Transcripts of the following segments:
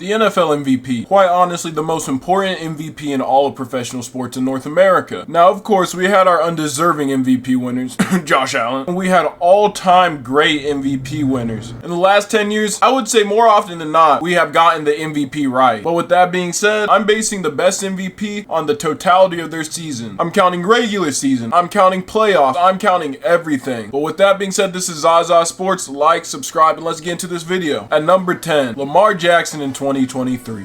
The NFL MVP, quite honestly the most important MVP in all of professional sports in North America. Now, of course, we had our undeserving MVP winners, Josh Allen, and we had all-time great MVP winners. In the last 10 years, I would say more often than not, we have gotten the MVP right. But with that being said, I'm basing the best MVP on the totality of their season. I'm counting regular season, I'm counting playoffs, I'm counting everything. But with that being said, this is Zaza Sports. Like, subscribe, and let's get into this video. At number 10, Lamar Jackson in 2023.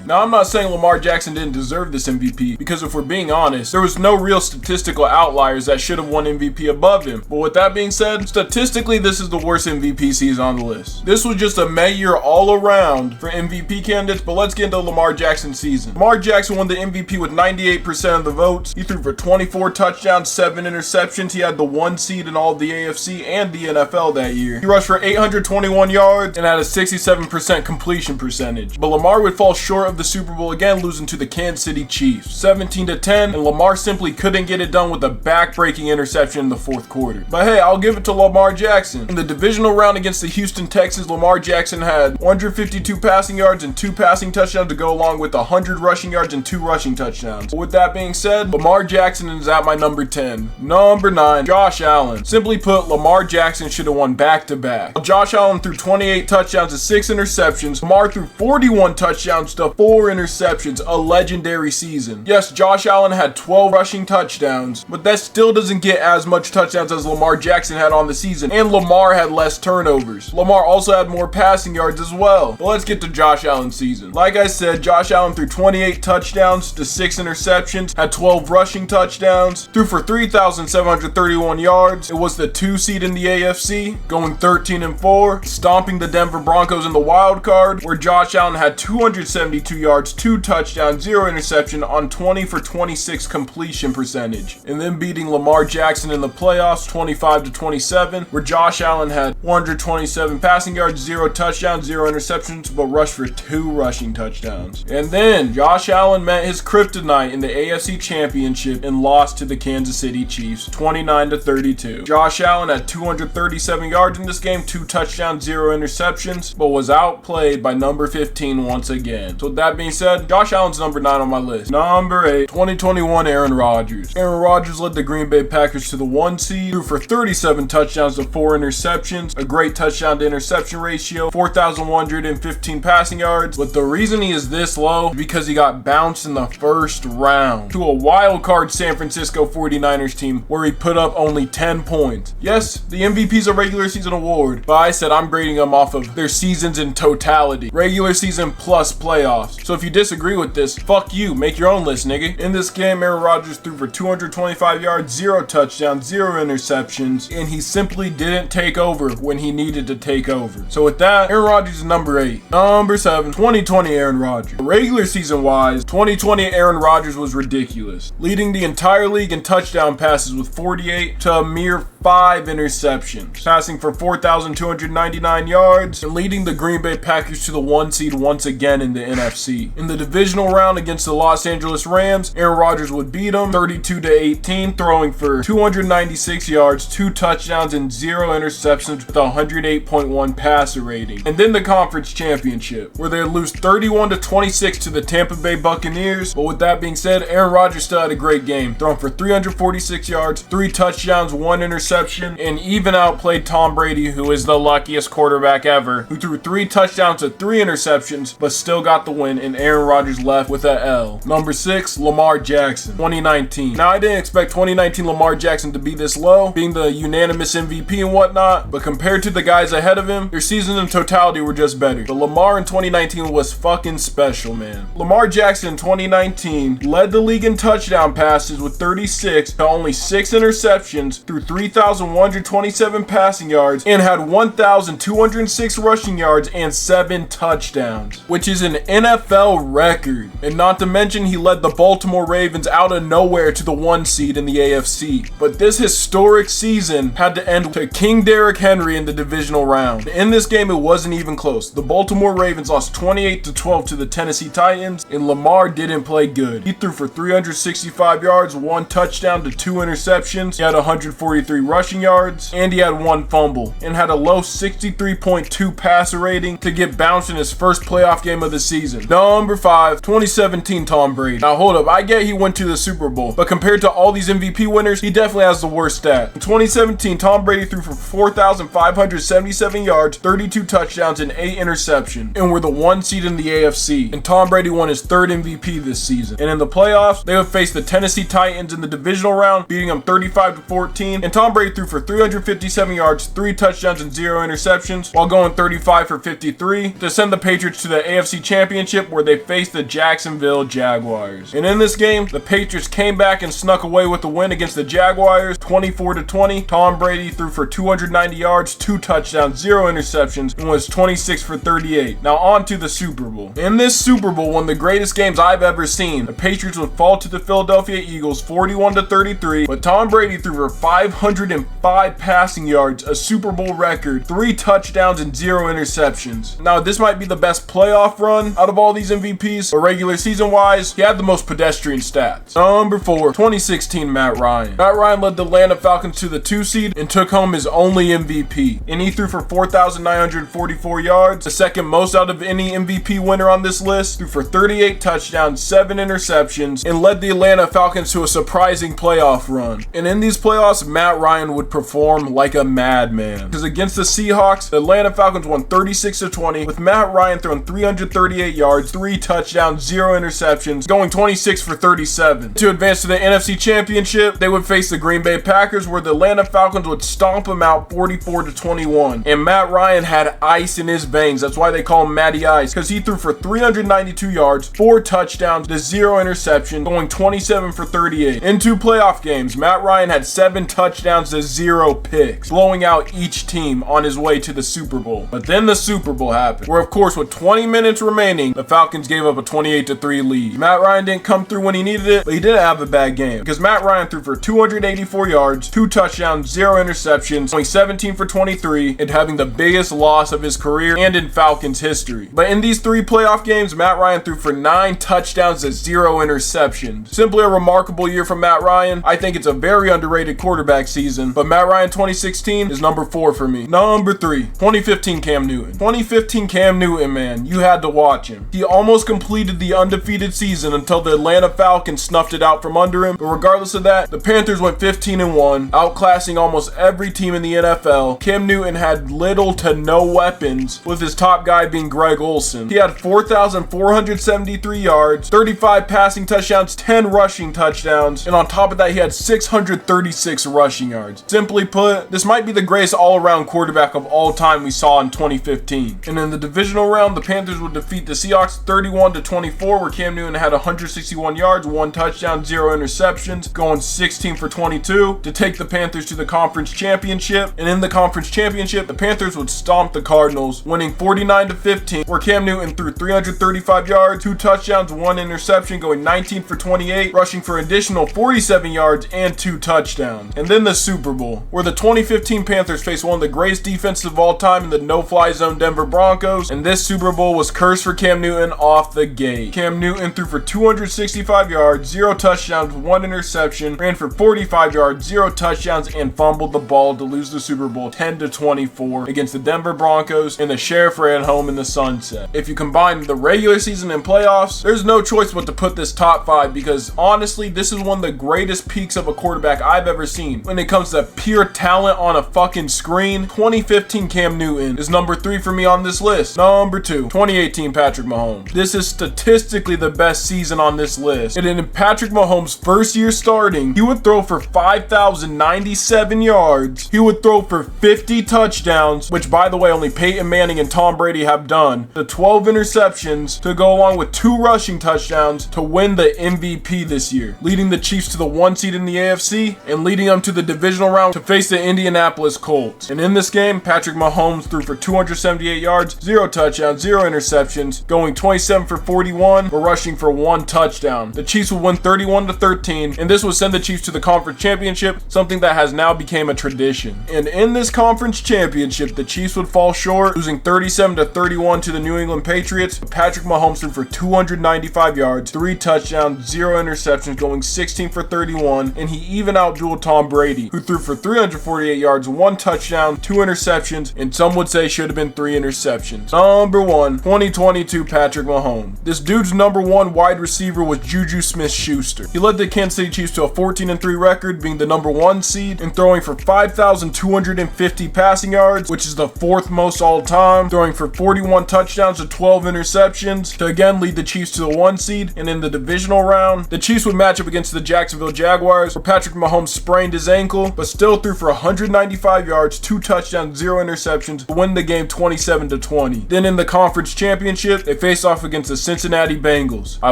Now, I'm not saying Lamar Jackson didn't deserve this MVP, because if we're being honest, there was no real statistical outliers that should have won MVP above him. But with that being said, statistically, this is the worst MVP season on the list. This was just a May year all around for MVP candidates, but let's get into Lamar Jackson's season. Lamar Jackson won the MVP with 98% of the votes. He threw for 24 touchdowns, 7 interceptions. He had the 1 seed in all of the AFC and the NFL that year. He rushed for 821 yards and had a 67% completion percentage. But Lamar would fall short of the Super Bowl again, losing to the Kansas City Chiefs 17-10, and Lamar simply couldn't get it done with a back-breaking interception in the fourth quarter. But hey, I'll give it to Lamar Jackson. In the divisional round against the Houston Texans, Lamar Jackson had 152 passing yards and 2 passing touchdowns to go along with 100 rushing yards and 2 rushing touchdowns. With that being said, Lamar Jackson is at my number 10. Number 9, Josh Allen. Simply put, Lamar Jackson should have won back-to-back. Josh Allen threw 28 touchdowns to 6 interceptions. Lamar threw 41 touchdowns to 4 interceptions, a legendary season. Yes, Josh Allen had 12 rushing touchdowns, but that still doesn't get as much touchdowns as Lamar Jackson had on the season, and Lamar had less turnovers. Lamar also had more passing yards as well. But let's get to Josh Allen's season. Like I said, Josh Allen threw 28 touchdowns to 6 interceptions, had 12 rushing touchdowns, threw for 3,731 yards. It was the 2 seed in the AFC, going 13-4, stomping the Denver Broncos in the wild card, where Josh Allen had 272 yards, 2 touchdowns, 0 interception on 20 for 26 completion percentage, and then beating Lamar Jackson in the playoffs 25-27, where Josh Allen had 127 passing yards, 0 touchdowns, 0 interceptions, but rushed for 2 rushing touchdowns. And then Josh Allen met his kryptonite in the AFC Championship and lost to the Kansas City Chiefs 29-32. Josh Allen had 237 yards in this game, 2 touchdowns, 0 interceptions, but was outplayed by number 15 once again. So with that being said, Josh Allen's number 9 on my list. Number 8, 2021 Aaron Rodgers. Aaron Rodgers led the Green Bay Packers to the 1 seed, threw for 37 touchdowns to 4 interceptions, a great touchdown to interception ratio, 4,115 passing yards. But the reason he is this low is because he got bounced in the first round to a wild card San Francisco 49ers team where he put up only 10 points. Yes, the MVP is a regular season award, but I said I'm grading them off of their seasons in totality. Regular season plus playoffs. So if you disagree with this, fuck you. Make your own list, nigga. In this game, Aaron Rodgers threw for 225 yards, 0 touchdowns, 0 interceptions, and he simply didn't take over when he needed to take over. So with that, Aaron Rodgers is number 8. Number 7, 2020 Aaron Rodgers. Regular season wise, 2020 Aaron Rodgers was ridiculous, leading the entire league in touchdown passes with 48 to a mere 5 interceptions, passing for 4,299 yards, and leading the Green Bay Packers to the 1 seed once again in the NFC. In the divisional round against the Los Angeles Rams, Aaron Rodgers would beat them 32-18, throwing for 296 yards, 2 touchdowns, and 0 interceptions with a 108.1 passer rating. And then the conference championship, where they lose 31-26 to the Tampa Bay Buccaneers. But with that being said, Aaron Rodgers still had a great game, throwing for 346 yards, 3 touchdowns, 1 interception, and even outplayed Tom Brady, who is the luckiest quarterback ever, who threw 3 touchdowns to 3 interceptions, but still got the win, and Aaron Rodgers left with a L. Number 6, Lamar Jackson, 2019. Now, I didn't expect 2019 Lamar Jackson to be this low, being the unanimous MVP and whatnot, but compared to the guys ahead of him, their seasons in totality were just better. But Lamar in 2019 was fucking special, man. Lamar Jackson in 2019 led the league in touchdown passes with 36 to only 6 interceptions, threw 3,127 passing yards, and had 1,206 rushing yards and 7 touchdowns, which is an NFL record. And not to mention, he led the Baltimore Ravens out of nowhere to the 1 seed in the AFC. But this historic season had to end to King Derrick Henry in the divisional round. In this game, it wasn't even close. The Baltimore Ravens lost 28-12 to the Tennessee Titans, and Lamar didn't play good. He threw for 365 yards, 1 touchdown to 2 interceptions. He had 143 rushing yards, and he had 1 fumble, and had a low 63.2 passer rating to get bounced in his first playoff game of the season. Number 5, 2017 Tom Brady. Now hold up, I get he went to the Super Bowl, but compared to all these MVP winners, he definitely has the worst stat. In 2017, Tom Brady threw for 4,577 yards, 32 touchdowns, and 8 interceptions, and were the 1 seed in the AFC. And Tom Brady won his 3rd MVP this season. And in the playoffs, they would face the Tennessee Titans in the divisional round, beating them 35-14. And Tom Brady threw for 357 yards, 3 touchdowns, and 0 interceptions, while going 35 for 53 to send the Patriots to the AFC Championship, where they faced the Jacksonville Jaguars. And in this game, the Patriots came back and snuck away with the win against the Jaguars, 24-20. Tom Brady threw for 290 yards, 2 touchdowns, 0 interceptions, and was 26 for 38. Now on to the Super Bowl. In this Super Bowl, one of the greatest games I've ever seen, the Patriots would fall to the Philadelphia Eagles 41-33, but Tom Brady threw for 505 passing yards, a Super Bowl record, 3 touchdowns, and 0 interceptions. Now this might be the best playoff run out of all these MVPs, but regular season wise, he had the most pedestrian stats. Number 4, 2016 Matt Ryan. Matt Ryan led the Atlanta Falcons to the 2 seed and took home his only MVP. And he threw for 4,944 yards, the second most out of any MVP winner on this list, threw for 38 touchdowns, 7 interceptions, and led the Atlanta Falcons to a surprising playoff run. And in these playoffs, Matt Ryan would perform like a madman. Because against the Seahawks, the Atlanta Falcons won 36-20, with Matt Ryan throwing 338 yards, 3 touchdowns, 0 interceptions, going 26 for 37. To advance to the NFC Championship, they would face the Green Bay Packers, where the Atlanta Falcons would stomp them out 44-21. And Matt Ryan had ice in his veins. That's why they call him Matty Ice, because he threw for 392 yards, 4 touchdowns, to 0 interceptions, going 27 for 38. In 2 playoff games, Matt Ryan had 7 touchdowns to 0 picks, blowing out each team on his way to the Super Bowl. But then the Super Bowl happened, where of course with 20 minutes remaining, the Falcons gave up a 28-3 lead. Matt Ryan didn't come through when he needed it, but he didn't have a bad game, because Matt Ryan threw for 284 yards, 2 touchdowns, 0 interceptions, going 17 for 23, and having the biggest loss of his career and in Falcons history. But in these 3 playoff games, Matt Ryan threw for 9 touchdowns to 0 interceptions. Simply a remarkable year from Matt Ryan. I think it's a very underrated quarterback season, but Matt Ryan 2016 is number 4 for me. Number 3, 2015 Cam Newton. 2015 Cam Newton, man, you had to watch him. He almost completed the undefeated season until the Atlanta Falcons snuffed it out from under him. But regardless of that, the Panthers went 15-1, outclassing almost every team in the NFL. Cam Newton had little to no weapons, with his top guy being Greg Olsen. He had 4,473 yards, 35 passing touchdowns, 10 rushing touchdowns, and on top of that, he had 636 rushing yards. Simply put, this might be the greatest all-around quarterback of all time we saw in 2015. And in the divisional round, the Panthers would defeat the Seahawks 31-24, where Cam Newton had 161 yards, 1 touchdown, 0 interceptions, going 16 for 22 to take the Panthers to the conference championship. And in the conference championship, the Panthers would stomp the Cardinals, winning 49-15, where Cam Newton threw 335 yards, 2 touchdowns, 1 interception, going 19 for 28, rushing for an additional 47 yards and 2 touchdowns. And then the Super Bowl, where the 2015 Panthers faced one of the greatest defenses of all time in the no-fly zone Denver Broncos, and this Super Bowl was cursed for Cam Newton off the gate. Cam Newton threw for 265 yards, 0 touchdowns, 1 interception, ran for 45 yards, 0 touchdowns, and fumbled the ball to lose the Super Bowl 10-24 against the Denver Broncos, and the Sheriff ran home in the sunset. If you combine the regular season and playoffs, there's no choice but to put this top 5, because honestly, this is one of the greatest peaks of a quarterback I've ever seen. When it comes to pure talent on a fucking screen, 2015 Cam Newton is number 3 for me on this list. Number 2, 2018 Patrick Mahomes. This is statistically the best season on this list. And in Patrick Mahomes' first year starting, he would throw for 5,097 yards. He would throw for 50 touchdowns, which by the way, only Peyton Manning and Tom Brady have done. The 12 interceptions to go along with 2 rushing touchdowns to win the MVP this year, leading the Chiefs to the 1 seed in the AFC and leading them to the divisional round to face the Indianapolis Colts. And in this game, Patrick Mahomes threw for 278 yards, 0 touchdowns, 0 interceptions, going 27 for 41, but rushing for 1 touchdown. The Chiefs would win 31-13, and this would send the Chiefs to the conference championship, something that has now become a tradition. And in this conference championship, the Chiefs would fall short, losing 37-31 to the New England Patriots. Patrick Mahomes threw for 295 yards, 3 touchdowns, 0 interceptions, going 16 for 31, and he even outdueled Tom Brady, who threw for 348 yards, 1 touchdown, 2 interceptions, and some would say should have been 3 interceptions. Number 1, 2022 Patrick Mahomes. This dude's number 1 wide receiver was Juju Smith-Schuster. He led the Kansas City Chiefs to a 14-3 record, being the number 1 seed and throwing for 5,250 passing yards, which is the 4th most all time, throwing for 41 touchdowns to 12 interceptions to again lead the Chiefs to the 1 seed. And in the divisional round, the Chiefs would match up against the Jacksonville Jaguars, where Patrick Mahomes sprained his ankle, but still threw for 195 yards, 2 touchdowns, 0 interceptions to win the game 27-20. Then in the conference championship, they faced off against the Cincinnati Bengals. I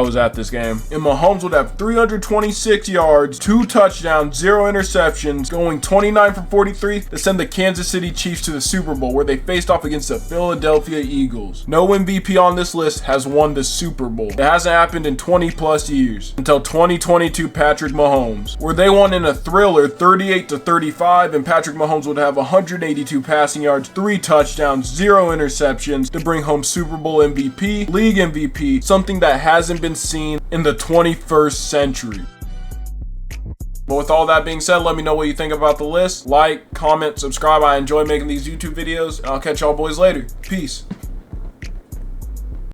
was at this game. And Mahomes would have 326 yards, 2 touchdowns, 0 interceptions, going 29 for 43 to send the Kansas City Chiefs to the Super Bowl, where they faced off against the Philadelphia Eagles. No MVP on this list has won the Super Bowl. It hasn't happened in 20 plus years until 2022 Patrick Mahomes, where they won in a thriller 38-35, and Patrick Mahomes would have 182 passing yards, 3 touchdowns, 0 interceptions to bring home Super Bowl MVP, league MVP, something that hasn't been seen in the 21st century. But with all that being said, let me know what you think about the list. Like, comment, subscribe. I enjoy making these YouTube videos, and I'll catch y'all boys later. Peace.